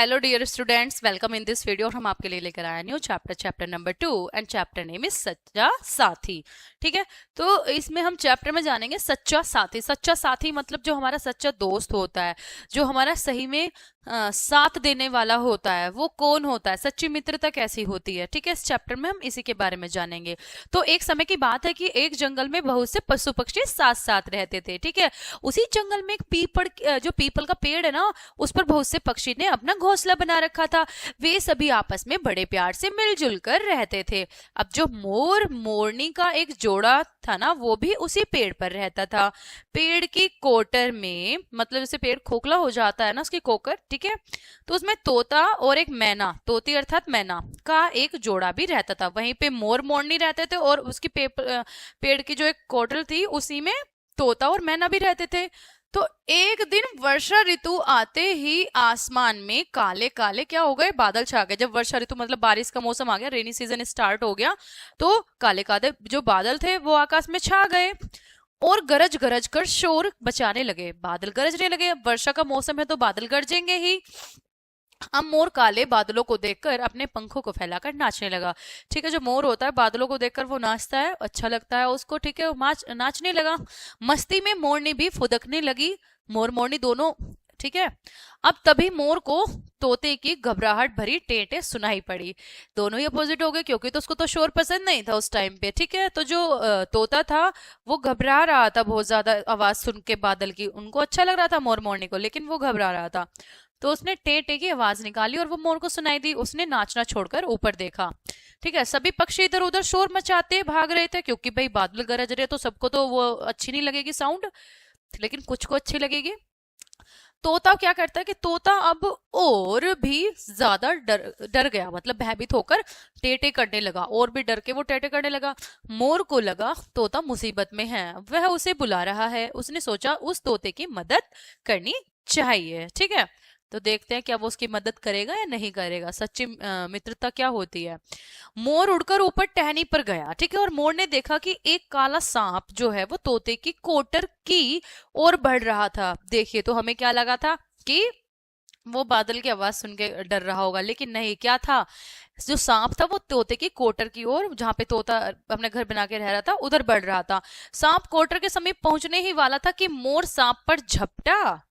Hello dear students, welcome in this video. हम आपके लिए लेकर आए new chapter number 2 and chapter name is सच्चा साथी। ठीक है, तो इसमें हम चैप्टर में जानेंगे सच्चा साथी। सच्चा साथी मतलब जो हमारा सच्चा दोस्त होता है, जो हमारा सही में साथ देने वाला होता है, वो कौन होता है, सच्ची मित्रता कैसी होती है। ठीक है, इस चैप्टर में हम इसी के बारे में जानेंगे। तो एक समय की बात है कि एक जंगल में बहुत से पशु पक्षी साथ साथ रहते थे। ठीक है, उसी जंगल में एक पीपल का पेड़ है ना, उस पर बहुत से पक्षी ने अपना घोंसला बना रखा था। वे सभी आपस में बड़े प्यार से मिलजुल कर रहते थे। अब जो मोर मोरनी का एक जोड़ा था ना, वो भी उसी पेड़ पर रहता था। पेड़ की कोटर में, मतलब जैसे पेड़ खोखला हो जाता है ना, उसकी कोकर, ठीक है, तो उसमें तोता और एक मैना, तोती अर्थात मैना का एक जोड़ा भी रहता था। वहीं पे मोर मोरनी रहते थे और उसकी पेड़ की जो एक कोटर थी, उसी में तोता और मैना भी रहते थे। तो एक दिन वर्षा ऋतु आते ही आसमान में काले काले क्या हो गए, बादल छा गए। जब वर्षा ऋतु मतलब बारिश का मौसम आ गया, रेनी सीजन स्टार्ट हो गया, तो काले काले जो बादल थे वो आकाश में छा गए और गरज गरज कर शोर बचाने लगे। बादल गरजने लगे, अब वर्षा का मौसम है तो बादल गरजेंगे ही। अब मोर काले बादलों को देखकर अपने पंखों को फैलाकर नाचने लगा। ठीक है, जो मोर होता है बादलों को देखकर वो नाचता है, अच्छा लगता है उसको। ठीक है, नाचने लगा। मस्ती में मोरनी भी फुदकने लगी, मोर मोरनी दोनों। ठीक है, अब तभी मोर को तोते की घबराहट भरी टेटे सुनाई पड़ी। दोनों ही अपोजिट हो गए, क्योंकि तो उसको तो शोर पसंद नहीं था उस टाइम पे। ठीक है, तो जो तोता था वो घबरा रहा था बहुत ज्यादा आवाज सुन के बादल की। उनको अच्छा लग रहा था मोर मोरनी को, लेकिन वो घबरा रहा था। तो उसने टे टे की आवाज निकाली और वो मोर को सुनाई दी। उसने नाचना छोड़कर ऊपर देखा। ठीक है, सभी पक्षी इधर उधर शोर मचाते भाग रहे थे, क्योंकि भाई बादल गरज रहे तो सबको तो वो अच्छी नहीं लगेगी साउंड, लेकिन कुछ को अच्छी लगेगी। तोता क्या करता है कि तोता अब और भी ज्यादा डर गया, मतलब भयभीत होकर टेटे करने लगा, और भी डर के वो टेटे करने लगा। मोर को लगा तोता मुसीबत में है, वह उसे बुला रहा है। उसने सोचा उस तोते की मदद करनी चाहिए। ठीक है, तो देखते हैं क्या वो उसकी मदद करेगा या नहीं करेगा। सच्ची मित्रता क्या होती है। मोर उड़कर ऊपर टहनी पर गया। ठीक है, और मोर ने देखा कि एक काला सांप जो है वो तोते की कोटर की ओर बढ़ रहा था। देखिए, तो हमें क्या लगा था कि वो बादल की आवाज सुन के डर रहा होगा, लेकिन नहीं, क्या था, जो सांप था वो तोते की कोटर की ओर, जहां पे तोता अपने घर बना के रह रहा था, उधर बढ़ रहा था। सांप कोटर के समीप पहुंचने ही वाला था कि मोर सांप पर झपटा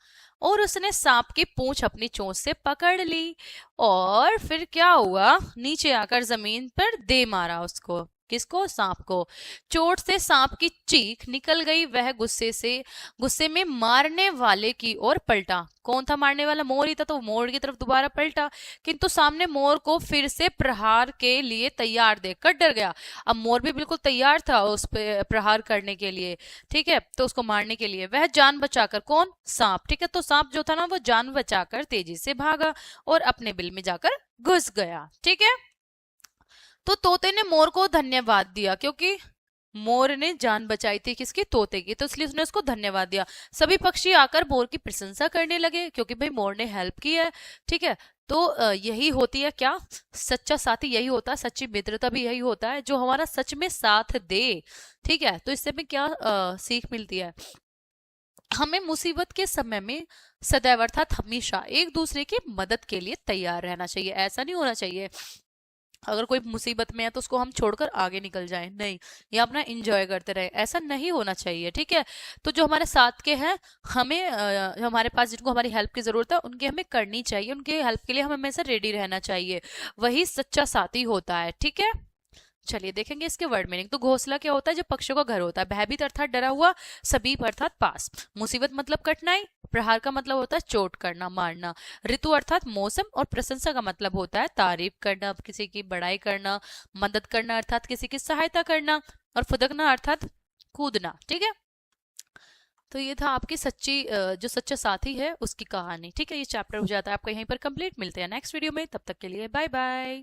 और उसने सांप की पूंछ अपनी चोंच से पकड़ ली। और फिर क्या हुआ, नीचे आकर जमीन पर दे मारा उसको। किसको? सांप को। चोट से सांप की चीख निकल गई। वह गुस्से में मारने वाले की ओर पलटा। कौन था मारने वाला? मोर ही था, तो मोर की तरफ दोबारा पलटा, किंतु सामने मोर को फिर से प्रहार के लिए तैयार देखकर डर गया। अब मोर भी बिल्कुल तैयार था उस पे प्रहार करने के लिए। ठीक है, तो उसको मारने के लिए वह जान बचाकर, कौन? सांप। ठीक है, तो सांप जो था ना वो जान बचाकर तेजी से भागा और अपने बिल में जाकर घुस गया। ठीक है, तो तोते ने मोर को धन्यवाद दिया, क्योंकि मोर ने जान बचाई थी किसकी? तोते की, तो इसलिए उसने उसको धन्यवाद दिया। सभी पक्षी आकर मोर की प्रशंसा करने लगे, क्योंकि भाई मोर ने हेल्प की है। ठीक है, तो यही होती है क्या? सच्चा साथी यही होता है, सच्ची मित्रता भी यही होता है, जो हमारा सच में साथ दे। ठीक है, तो इससे हमें क्या सीख मिलती है? हमें मुसीबत के समय में सदैव अर्थात हमेशा एक दूसरे की मदद के लिए तैयार रहना चाहिए। ऐसा नहीं होना चाहिए अगर कोई मुसीबत में है तो उसको हम छोड़कर आगे निकल जाएं, नहीं, या अपना एंजॉय करते रहे, ऐसा नहीं होना चाहिए। ठीक है, तो जो हमारे साथ के हैं, हमें हमारे पास जिनको हमारी हेल्प की जरूरत है, उनकी हमें करनी चाहिए, उनके हेल्प के लिए हमें हमेशा रेडी रहना चाहिए। वही सच्चा साथी होता है। ठीक है, चलिए देखेंगे इसके वर्ड मीनिंग। तो घोंसला क्या होता है? जो पक्षियों का घर होता है। भयभीत अर्थात डरा हुआ, समीप अर्थात पास, मुसीबत मतलब कठिनाई, प्रहार का मतलब होता है चोट करना, मारना, ऋतु अर्थात मौसम, और प्रशंसा का मतलब होता है तारीफ करना, किसी की बड़ाई करना, मदद करना अर्थात किसी की सहायता करना, और फुदकना अर्थात कूदना। ठीक है, तो ये था आपकी जो सच्चा साथी है उसकी कहानी। ठीक है, ये चैप्टर हो जाता है आपका यहीं पर कंप्लीट। मिलते हैं नेक्स्ट वीडियो में, तब तक के लिए बाय बाय।